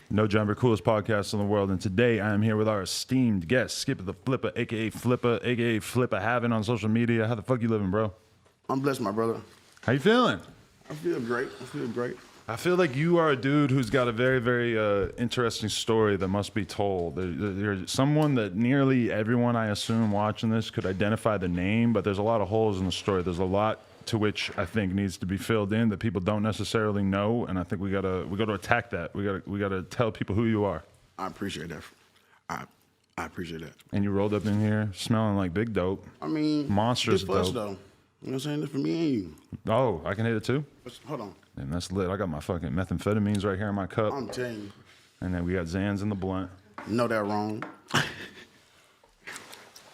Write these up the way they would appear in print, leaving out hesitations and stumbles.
No Jumper, coolest podcast in the world, and today I am here with our esteemed guest, Skippa Da Flippa, aka Flippa, aka Flippa Havin on social media. How the fuck you living, bro? I'm blessed, my brother. How you feeling? I feel great. I feel like you are a dude who's got a very, very interesting story that must be told. There's someone that nearly everyone, I assume, watching this could identify the name, but there's a lot of holes in the story. There's a lot to which I think needs to be filled in that people don't necessarily know, and I think we gotta attack that. We gotta tell people who you are. I appreciate that. I appreciate that. And you rolled up in here smelling like big dope. I mean, monstrous this for us, dope. though. You know what I'm saying? This for me and you. Oh, I can hit it too? Hold on. And that's lit. I got my fucking methamphetamines right here in my cup. I'm telling you. And then we got Zans in the blunt. Know that wrong.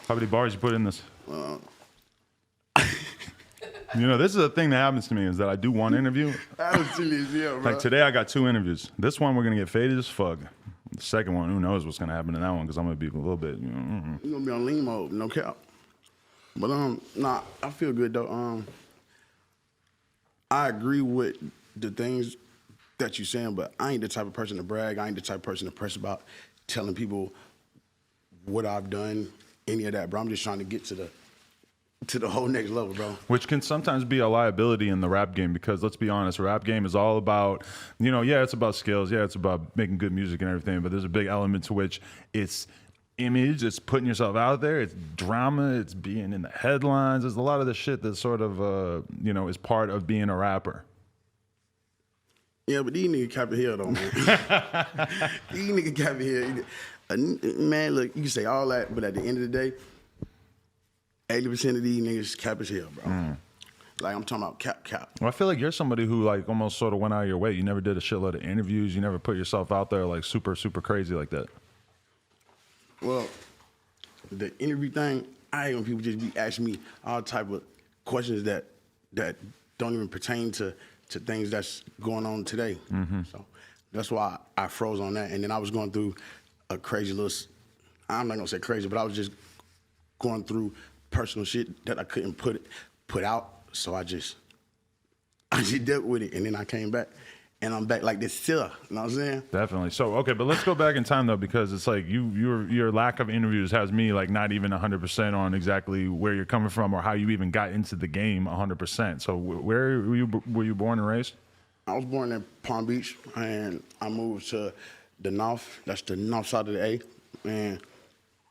How many bars you put in this? You know, this is a thing that happens to me is that I do one interview. That was silly as hell, bro. Like today I got 2 interviews. This one we're going to get faded as fuck. The second one, who knows what's going to happen in that one because I'm going to be a little bit, You're going to be on lean mode, no cap. But, nah, I feel good, though. I agree with the things that you're saying, but I ain't the type of person to brag. I ain't the type of person to press about telling people what I've done, any of that, bro. I'm just trying to get to the whole next level, bro. Which can sometimes be a liability in the rap game because let's be honest, rap game is all about, yeah, it's about skills. Yeah, it's about making good music and everything, but there's a big element to which it's image, it's putting yourself out there, it's drama, it's being in the headlines. There's a lot of the shit that sort of, is part of being a rapper. Yeah, but these niggas cap it here, though, man. These niggas cap it here. Man, look, you can say all that, but at the end of the day, 80% of these niggas cap as hell, bro. Like, I'm talking about cap. Well, I feel like you're somebody who, like, almost sort of went out of your way. You never did a shitload of interviews. You never put yourself out there, like, super, super crazy like that. Well, the interview thing, I hate when people just be asking me all type of questions that don't even pertain to things that's going on today. So that's why I froze on that. And then I was going through a crazy little, I'm not gonna say crazy, but I was just going through personal shit that I couldn't put out. So I just dealt with it. And then I came back. And I'm back like this still, you know what I'm saying? Definitely. So, okay, but let's go back in time, though, because it's like your lack of interviews has me, like, not even 100% on exactly where you're coming from or how you even got into the game 100%. So where were you born and raised? I was born in Palm Beach, and I moved to the north. That's the north side of the A. And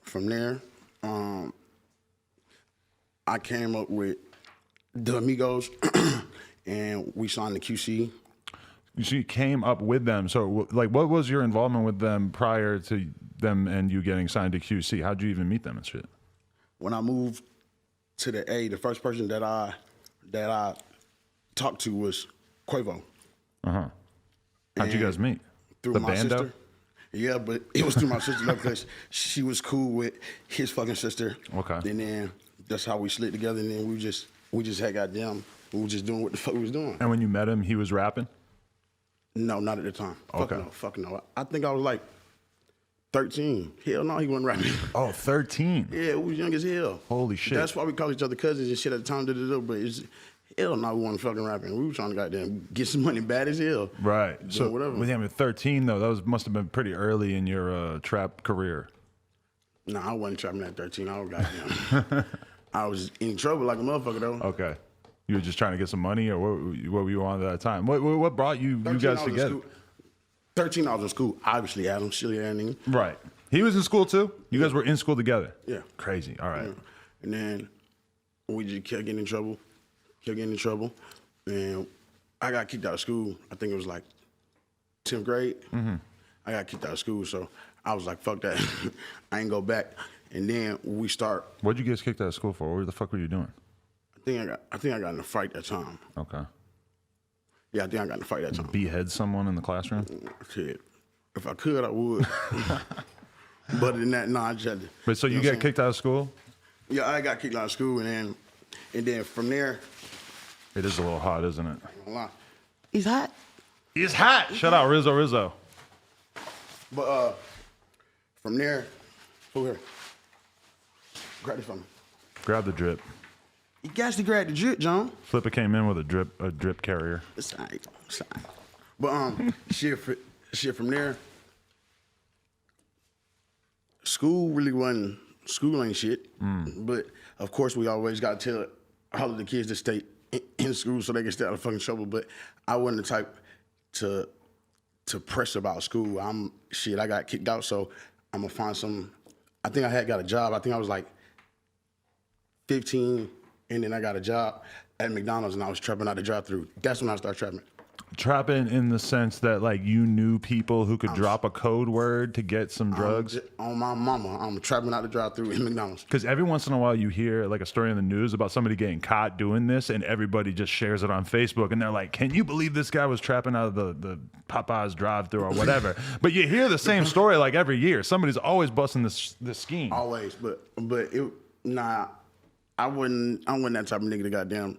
from there, I came up with the Migos, and we signed the QC. You came up with them. So, like, what was your involvement with them prior to them and you getting signed to QC? How'd you even meet them and shit? When I moved to the A, the first person that I talked to was Quavo. How'd you guys meet? Through my sister. Yeah, but it was through my sister because she was cool with his fucking sister. Okay. And then that's how we slid together. And then we just had goddamn. We were just doing what the fuck we was doing. And when you met him, he was rapping? No, not at the time. Okay. Fuck no. I think I was like 13. Hell no, he wasn't rapping. Oh, 13. Yeah, we was young as hell. Holy shit. That's why we call each other cousins and shit at the time. But it's, hell no, we wasn't fucking rapping. We were trying to goddamn get some money bad as hell. Right. So whatever. with him at 13, though, must have been pretty early in your trap career. Nah, I wasn't trapping at 13. I was goddamn. I was in trouble like a motherfucker, though. Okay. You were just trying to get some money, or what were you on at that time? What brought you guys together? 13, I was in school. Obviously, Adam, silly ass nigga. Right. He was in school too? You guys were in school together? Yeah. Crazy. All right. Yeah. And then we just kept getting in trouble. And I got kicked out of school. I think it was like 10th grade. I got kicked out of school, so I was like, fuck that. I ain't go back. And then we start. What'd you get kicked out of school for? What the fuck were you doing? I think I got in a fight that time. Okay. Yeah, I think I got in a fight that time. Behead someone in the classroom? Shit. If I could, I would. But other than that, I just had to. But so you get kicked out of school? Yeah, I got kicked out of school, and then from there. It is a little hot, isn't it? He's hot. He's hot. Shut out, Rizzo. But from there, over here. Grab this from me. Grab the drip. You got to grab the drip, John. Flippa came in with a drip carrier. It's all right. But shit from there, School really wasn't, school ain't shit. But of course, we always got to tell all of the kids to stay in school so they can stay out of fucking trouble. But I wasn't the type to press about school. I got kicked out, so I'm gonna find some. I think I had got a job. I think I was like 15, and then I got a job at McDonald's, and I was trapping out the drive-through. That's when I started trapping. Trapping in the sense that like you knew people who could drop a code word to get some drugs? On my mama, I'm trapping out the drive-through in McDonald's. Because every once in a while you hear like a story in the news about somebody getting caught doing this, and everybody just shares it on Facebook, and they're like, can you believe this guy was trapping out of the Popeyes drive-through or whatever? But you hear the same story like every year. Somebody's always busting this scheme. Always, but I wasn't that type of nigga to goddamn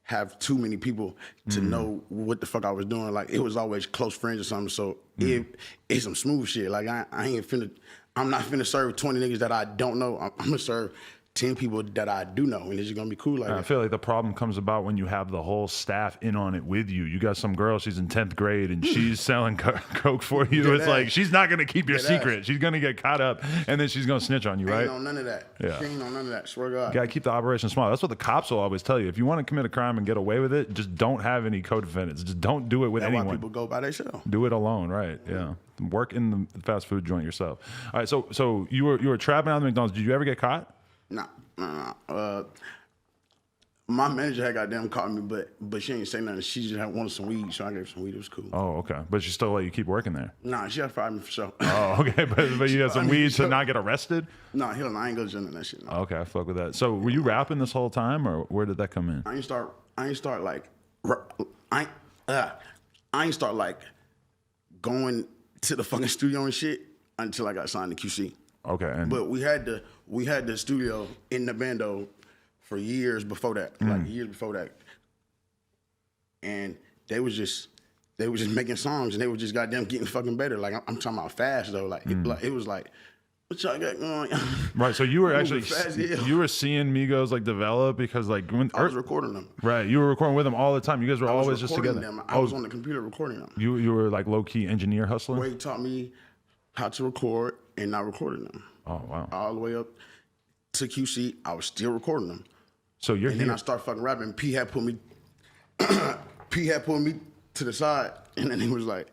have too many people to know what the fuck I was doing. Like, it was always close friends or something. So it's some smooth shit. Like, I'm not finna serve 20 niggas that I don't know. I'm gonna serve 10 people that I do know, and it's just gonna be cool. Like, I feel like the problem comes about when you have the whole staff in on it with you. You got some girl, she's in 10th grade, and she's selling coke for you. It's like, she's not gonna keep your secret. She's gonna get caught up, and then she's gonna snitch on you, right? Ain't on none of that. Yeah. She ain't on none of that. Swear to God. You gotta keep the operation small. That's what the cops will always tell you. If you want to commit a crime and get away with it, just don't have any co-defendants. Just don't do it with That's anyone. why people go by themselves. Do it alone, right? Yeah. Work in the fast food joint yourself. All right, so you were trapping out of the McDonald's. Did you ever get caught? Nah. My manager had goddamn caught me, but she ain't say nothing. She just had wanted some weed, so I gave her some weed. It was cool. Oh, okay. But she still let you keep working there? Nah, she had fired me for sure. Oh, okay. But you had some weed to not get arrested? Nah, hell no, I ain't go to that shit. No. Okay, I fuck with that. So were you rapping this whole time, or where did that come in? I ain't start like going to the fucking studio and shit until I got signed to QC. Okay. But we had the studio in the bando for years before that, like years before that, and they was just making songs, and they was just goddamn getting fucking better. Like, I'm talking about fast though. Like, it was like, what y'all got going? Right. So you were actually fast, yeah. you were seeing Migos like develop because like when I was recording them. Right. You were recording with them all the time. You guys were always just together. I was on the computer recording them. You were like low key engineer hustler. Wade taught me how to record, and I recorded them. Oh wow. All the way up to QC, I was still recording them. So you're and here. then I started fucking rapping. P had pulled me to the side, and then he was like,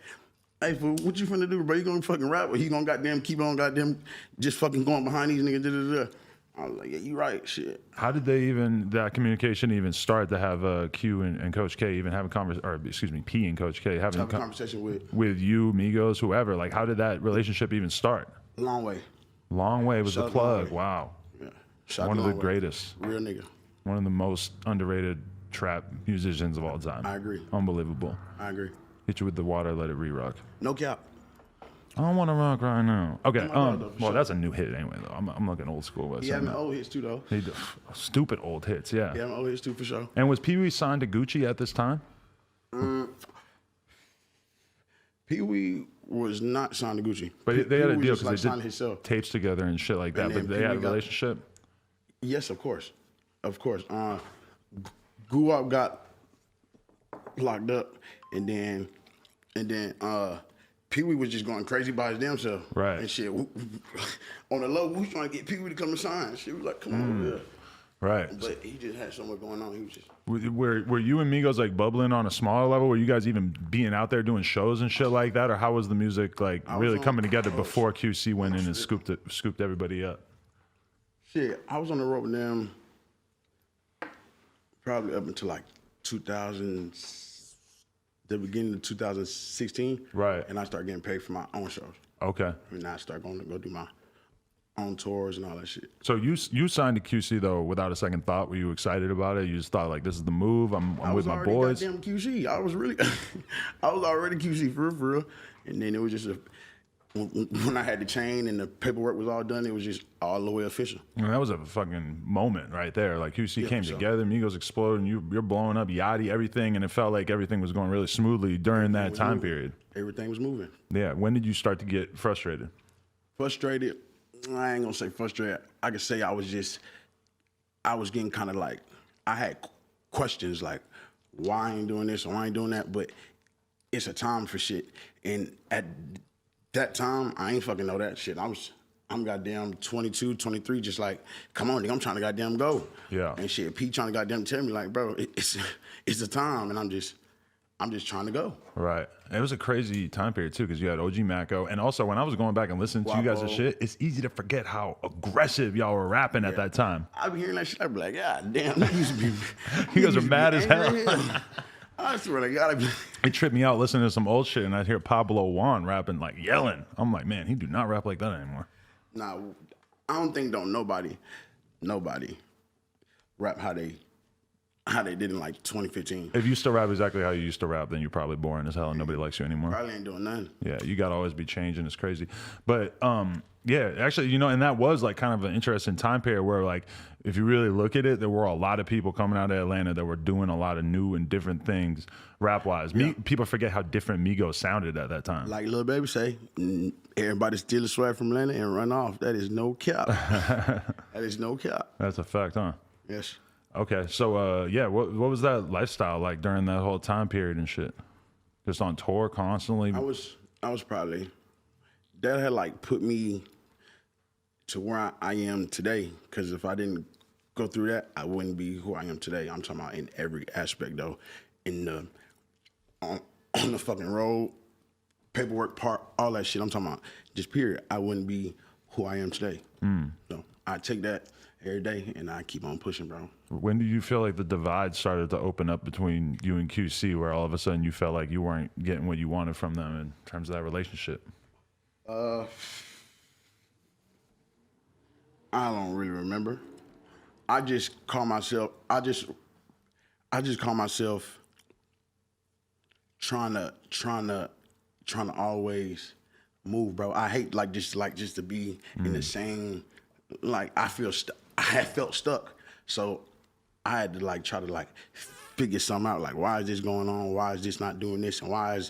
"Hey, fool, what you finna do, bro? You gonna fucking rap, or you gonna goddamn keep on goddamn just fucking going behind these niggas?" Da, da, da. I was like, "Yeah, you right, shit." How did they that communication even start to have Q and Coach K even have a conversation, or excuse me, P and Coach K having a conversation with you, Migos, whoever? Like, how did that relationship even start? Long way. Long Way was the plug. Wow. Yeah. One of the greatest. Real nigga. One of the most underrated trap musicians of all time. I agree. Unbelievable. I agree. Hit you with the water, let it re-rock. No cap. I don't want to rock right now. Okay. Well, sure. That's a new hit anyway, though. I'm looking old school. He had old hits too, though. Stupid old hits, yeah. Yeah, old hits too, for sure. And was Pee Wee signed to Gucci at this time? Pee Wee was not signed to Gucci. But they had a deal because they did tapes together and shit like that. But they had a relationship? Yes, of course. Of course. Guwap got locked up, and then Pee Wee was just going crazy by his damn self. Right. And shit. On the low, we was trying to get Pee Wee to come to sign. She was like, come on over here. Right. But he just had so much going on. He was just. Were you and Migos like bubbling on a smaller level? Were you guys even being out there doing shows and shit like that? Or how was the music like really coming together before QC went in and scooped everybody up? Shit, I was on the road with them probably up until like 2000, the beginning of 2016. Right. And I started getting paid for my own shows. Okay. And I started going to go do my own tours and all that shit. So you signed to QC though without a second thought. Were you excited about it? You just thought like, this is the move. I'm with my boys. I was already goddamn QC. I was really, I was already QC for real. And then it was just when I had the chain and the paperwork was all done, it was just all the way official. I mean, that was a fucking moment right there. Like QC came together, Migos exploded, and you're blowing up Yachty, everything, and it felt like everything was going really smoothly during that time period. Everything was moving. Yeah. When did you start to get frustrated? Frustrated? I ain't gonna say frustrated. I could say I was getting kind of like, I had questions like, why I ain't doing this or why I ain't doing that, but it's a time for shit. And at that time, I ain't fucking know that shit. I was I'm goddamn 22, 23, just like, come on, nigga, I'm trying to goddamn go. Yeah. And shit, Pete trying to goddamn tell me, like, bro, it's the time, and I'm just trying to go. Right. It was a crazy time period too, because you had OG Mako, and also when I was going back and listening to you guys' shit, it's easy to forget how aggressive y'all were rapping at that time. I be hearing that shit, I be like, God damn, that used to be. You guys are mad as hell. I swear to God, It tripped me out listening to some old shit, and I'd hear Pablo Juan rapping, like yelling. I'm like, man, he do not rap like that anymore. Nah, I don't think nobody rap how they did in like 2015. If you still rap exactly how you used to rap, then you're probably boring as hell and nobody likes you anymore. Probably ain't doing nothing. Yeah, you gotta always be changing. It's crazy. But yeah, actually, you know, and that was like kind of an interesting time period where, like, if you really look at it, there were a lot of people coming out of Atlanta that were doing a lot of new and different things rap wise. Yeah. People forget how different Migos sounded at that time. Like Lil Baby say, everybody steal a swag from Atlanta and run off. That is no cap. That is no cap. That's a fact, huh? Yes. Okay, so yeah, what was that lifestyle like during that whole time period and shit? Just on tour constantly? I was probably, that had like put me to where I am today. Because if I didn't go through that, I wouldn't be who I am today. I'm talking about in every aspect though, on the fucking road, paperwork part, all that shit. I'm talking about just period. I wouldn't be who I am today. So I take that every day and I keep on pushing, bro. When do you feel like the divide started to open up between you and QC, where all of a sudden you felt like you weren't getting what you wanted from them in terms of that relationship? I don't really remember. I just call myself trying to always move, bro. I hate just to be in the same, like I had felt stuck. So I had to like try to like figure something out. Like, why is this going on? Why is this not doing this? And why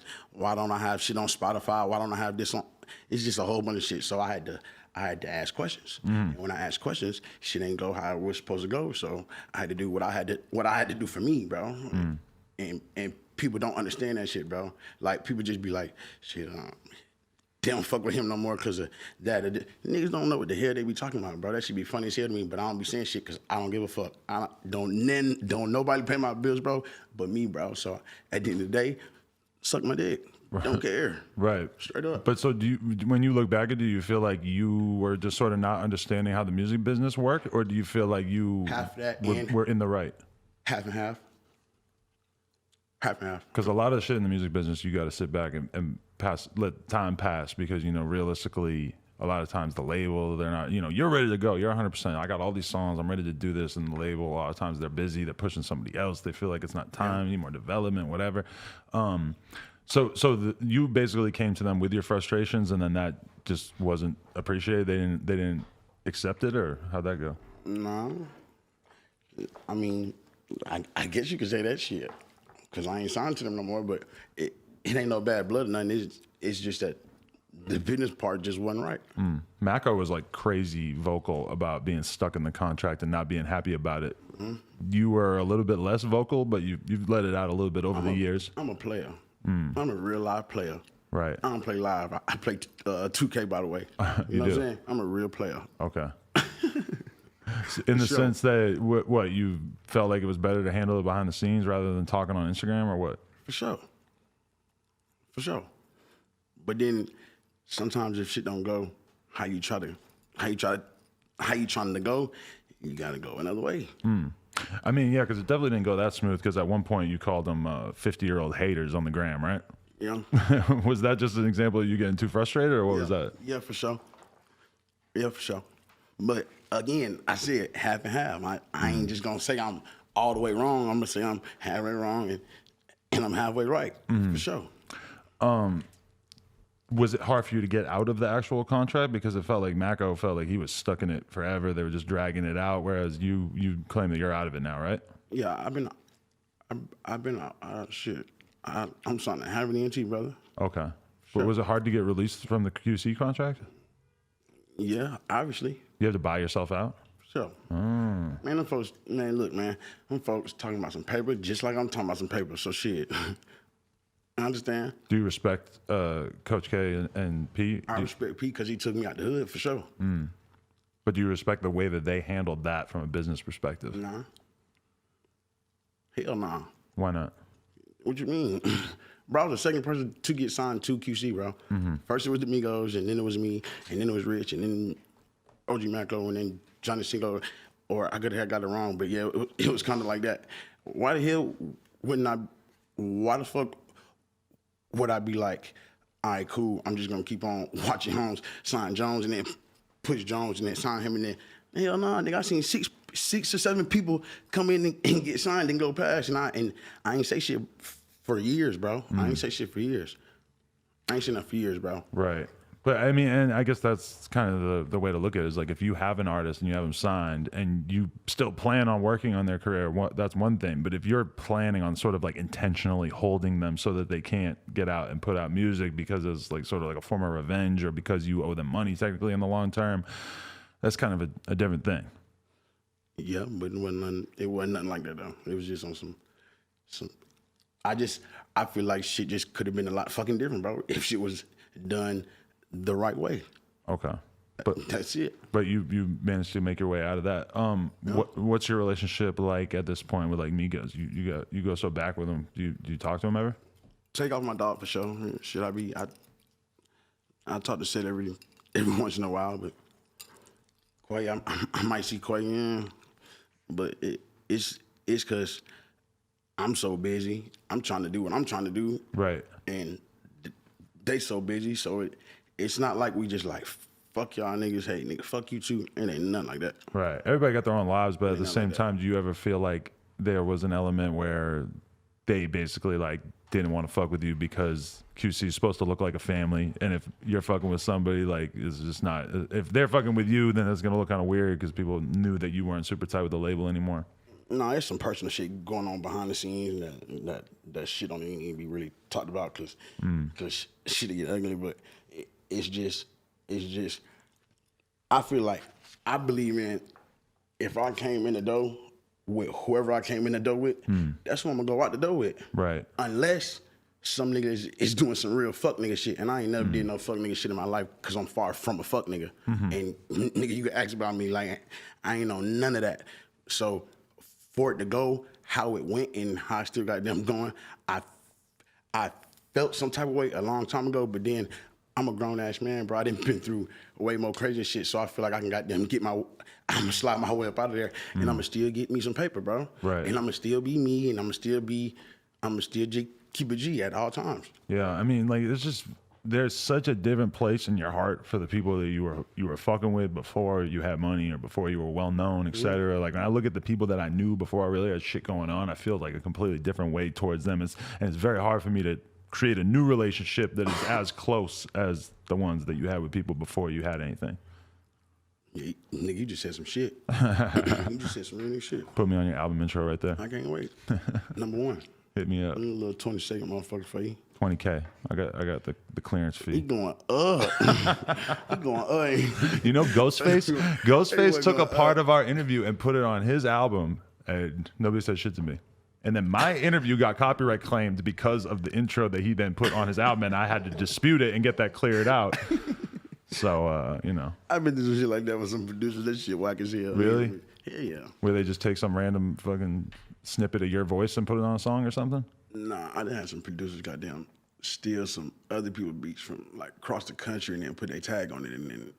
don't I have shit on Spotify? Why don't I have this on? It's just a whole bunch of shit. So I had to ask questions. And when I asked questions, shit ain't go how it was supposed to go. So I had to do what I had to do for me, bro. And people don't understand that shit, bro. Like people just be like, shit, they don't fuck with him no more because of that. Niggas don't know what the hell they be talking about, bro. That should be funny as hell to me, but I don't be saying shit because I don't give a fuck. Don't nobody pay my bills, bro, but me, bro. So at the end of the day, suck my dick. Right. Don't care. Right. Straight up. But so when you look back at it, do you feel like you were just sort of not understanding how the music business worked, or do you feel like you were in the right? Half and half. Half and half. Because a lot of the shit in the music business, you got to sit back and let time pass, because, you know, realistically, a lot of times the label, they're not, you know, you're ready to go. You're 100%. I got all these songs. I'm ready to do this. And the label, a lot of times they're busy. They're pushing somebody else. They feel like it's not time, need more development, whatever. So you basically came to them with your frustrations, and then that just wasn't appreciated. They didn't accept it, or how'd that go? No. I mean, I guess you could say that shit, because I ain't signed to them no more, but it ain't no bad blood or nothing. It's just that the business part just wasn't right. Mako was like crazy vocal about being stuck in the contract and not being happy about it. You were a little bit less vocal, but you've let it out a little bit over the years. I'm a player. I'm a real live player. Right. I don't play live. I play 2K, by the way. You know what I'm saying? I'm a real player. Okay. In the sense that, what, you felt like it was better to handle it behind the scenes rather than talking on Instagram, or what? For sure. For sure. But then sometimes if shit don't go how you trying to go, you gotta go another way. I mean, yeah, because it definitely didn't go that smooth, because at one point you called them 50-year-old haters on the gram, right? Yeah. Was that just an example of you getting too frustrated, or what was that? Yeah, for sure. Yeah, for sure. But again, I said half and half. I ain't just gonna say I'm all the way wrong. I'm gonna say I'm halfway wrong and I'm halfway right, for sure. Was it hard for you to get out of the actual contract, because it felt like Mako felt like he was stuck in it forever? They were just dragging it out, whereas you claim that you're out of it now, right? Yeah, I've been out. Shit, I'm starting to have an ENT, brother. Okay. But was it hard to get released from the QC contract? Yeah, obviously. You had to buy yourself out? Sure. Man, them folks, man, look, man, them folks talking about some paper just like I'm talking about some paper. So shit, I understand. Do you respect Coach K and P? I respect Pete because he took me out the hood for sure. But do you respect the way that they handled that from a business perspective? Nah. Hell nah. Why not? What you mean? Bro, I was the second person to get signed to QC, bro. First it was the Migos, and then it was me, and then it was Rich, and then OG Maclo, and then Johnny Cinco. Or I could have got it wrong, but yeah, it was kind of like that. Why the hell wouldn't I? Why the fuck would I be like, all right, cool, I'm just gonna keep on watching Holmes sign Jones and then push Jones and then sign him and then hell no, nigga, I seen six or seven people come in and get signed and go past, and I ain't say shit for years, bro. I ain't say shit for years. I ain't seen that for years, bro. Right. But I mean, and I guess that's kind of the way to look at it is like if you have an artist and you have them signed and you still plan on working on their career, that's one thing. But if you're planning on sort of like intentionally holding them so that they can't get out and put out music because it's like sort of like a form of revenge or because you owe them money technically in the long term, that's kind of a different thing. Yeah, but it wasn't nothing like that though. It was just on some I feel like shit just could have been a lot fucking different, bro, if shit was done the right way. Okay. But that's it. But you managed to make your way out of that. What's your relationship like at this point with like Migos? You go so back with them. Do you talk to them ever? Take off my dog for sure. Should I be? I talk to Sid every once in a while, but Quay, I might see Quay in, but it's because I'm so busy. I'm trying to do what I'm trying to do. Right. And they so busy, so it's not like we just like, fuck y'all niggas, hey nigga, fuck you too. It ain't nothing like that. Right. Everybody got their own lives, but at the same time, do you ever feel like there was an element where they basically like didn't want to fuck with you because QC is supposed to look like a family, and if you're fucking with somebody, like it's just not. If they're fucking with you, then it's gonna look kind of weird because people knew that you weren't super tight with the label anymore. No, there's some personal shit going on behind the scenes that shit don't even be really talked about because shit get ugly. But it's just I feel like I believe in if I came in the door with whoever I came in the door with, that's who I'm gonna go out the door with. Right. Unless some nigga is doing some real fuck nigga shit, and I ain't never did no fuck nigga shit in my life because I'm far from a fuck nigga. And nigga, you can ask about me like I ain't know none of that. So for it to go how it went and how I still got them going, I felt some type of way a long time ago, but then I'm a grown ass man, bro. I done been through way more crazy shit, so I feel like I can goddamn I'ma slide my way up out of there, and I'ma still get me some paper, bro. Right. And I'ma still be me, and I'ma still keep a G at all times. Yeah, I mean, like there's such a different place in your heart for the people that you were fucking with before you had money or before you were well known, etc. Like when I look at the people that I knew before I really had shit going on, I feel like a completely different way towards them. And it's very hard for me to create a new relationship that is as close as the ones that you had with people before you had anything. Yeah, nigga, you just said some shit. You just said some really shit. Put me on your album intro right there. I can't wait. Number one. Hit me up. A little 20-second motherfucker for you. 20K. I got the clearance fee. He going up. He going up. You know, Ghostface took a part of our interview and put it on his album, and nobody said shit to me. And then my interview got copyright claimed because of the intro that he then put on his album, and I had to dispute it and get that cleared out. So, you know. I've been through some shit like that with some producers. That shit whack as hell. Really? Hell yeah. Where they just take some random fucking snippet of your voice and put it on a song or something? Nah, I done had some producers goddamn steal some other people's beats from like across the country and then put their tag on it, and then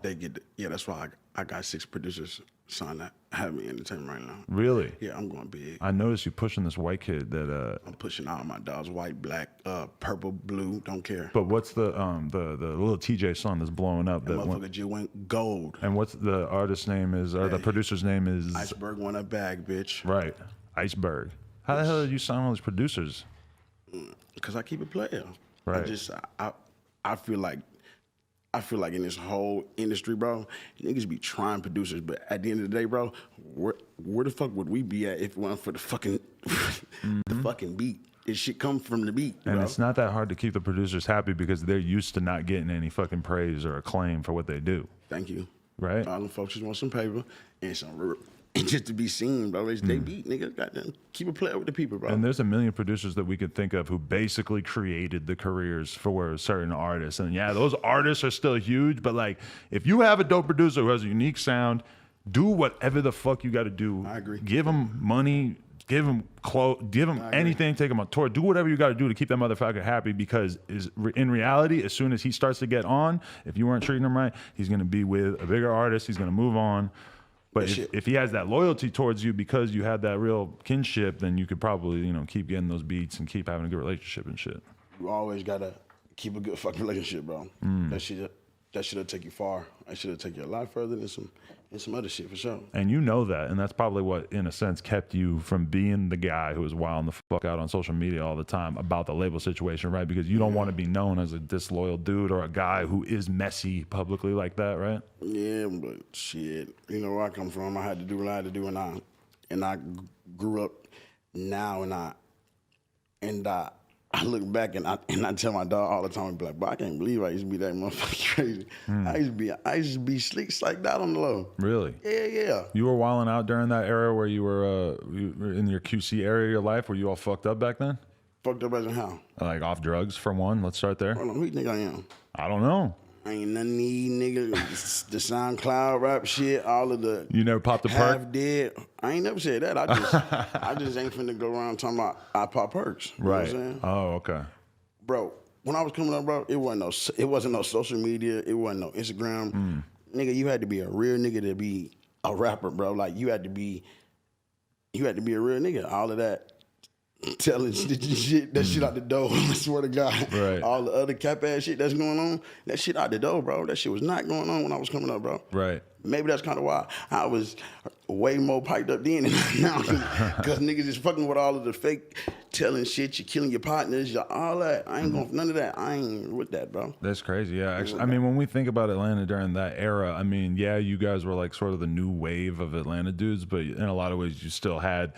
they get that's why I got 6 producers signed that have me entertainment right now. Really? Yeah, I'm going big. I noticed you pushing this white kid that I'm pushing all my dogs, white, black, purple, blue, don't care. But what's the little TJ song that's blowing up? That motherfucker just went gold. And what's the artist's name is, or the producer's name is? Iceberg won a bag, bitch. Right, Iceberg. How the hell did you sign all these producers? Because I keep it player. Right. I feel like in this whole industry, bro, niggas be trying producers, but at the end of the day, bro, where the fuck would we be at if it wasn't for the fucking the fucking beat? This shit come from the beat, and bro. it's not that hard to keep the producers happy because they're used to not getting any fucking praise or acclaim for what they do. Thank you. Right. All them folks just want some paper and some and just to be seen, bro. It's they beat, nigga. Goddamn, keep it playing with the people, bro. And there's a million producers that we could think of who basically created the careers for certain artists. And yeah, those artists are still huge, but like if you have a dope producer who has a unique sound, do whatever the fuck you got to do. I agree. Give them money, give them clothes, give them anything, take them on tour, do whatever you got to do to keep that motherfucker happy, because in reality, as soon as he starts to get on, if you weren't treating him right, he's going to be with a bigger artist, he's going to move on. But if he has that loyalty towards you because you had that real kinship, then you could probably, you know, keep getting those beats and keep having a good relationship and shit. You always gotta keep a good fucking relationship, bro. That shit'll take you far. That shit'll take you a lot further than some other shit for sure. And you know that, and that's probably what, in a sense, kept you from being the guy who was wilding the fuck out on social media all the time about the label situation, right? Because you don't want to be known as a disloyal dude or a guy who is messy publicly like that, right? Yeah, but shit, you know where I come from. I had to do what I had to do, and I grew up now, and I look back and I tell my dog all the time, I be like, bro, I can't believe I used to be that motherfucking crazy. I used to be slick like that on the low. Really? Yeah. You were wilding out during that era where you were in your QC area of your life. Were you all fucked up back then? Fucked up as in how? Like off drugs, for one. Let's start there. Hold on, who you think I am? I don't know. I ain't none of these niggas, the SoundCloud rap shit, all of the You never popped a perk? half dead. I ain't never said that. I just ain't finna go around talking about I pop perks. You know what I'm saying? Oh, okay. Bro, when I was coming up, bro, it wasn't no social media, it wasn't no Instagram. Nigga, you had to be a real nigga to be a rapper, bro. Like you had to be a real nigga. All of that telling shit, that shit out the door. I swear to God. Right. All the other cap ass shit that's going on, that shit out the door, bro. That shit was not going on when I was coming up, bro. Right. Maybe that's kind of why I was way more piped up then than now. Because niggas is fucking with all of the fake telling shit, you're killing your partners, all that. I ain't going for none of that. I ain't with that, bro. That's crazy. Yeah. Actually, I mean, when we think about Atlanta during that era, I mean, yeah, you guys were like sort of the new wave of Atlanta dudes, but in a lot of ways you still had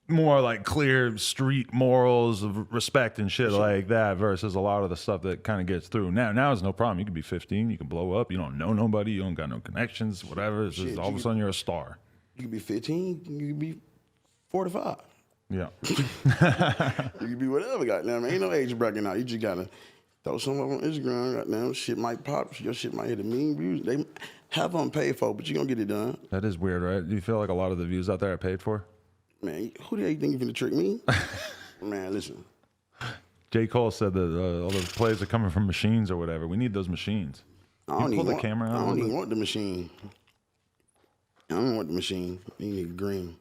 more like clear street morals of respect and shit like that versus a lot of the stuff that kind of gets through. Now it's no problem. You can be 15, you can blow up, you don't know nobody, you don't got no connections, whatever. It's just all of a sudden you're a star. You can be 15, you can be 45. Yeah. You can be whatever, goddamn. Ain't no age bracket now. You just gotta throw something up on Instagram, goddamn. Shit might pop, your shit might hit a million views. They have them paid for, but you gonna get it done. That is weird, right? Do you feel like a lot of the views out there are paid for? Man, who do you think you finna trick me? Man, listen. J. Cole said that all those plays are coming from machines or whatever. We need those machines. I don't pull the even camera out. I don't even want the machine. I don't want the machine. You need green.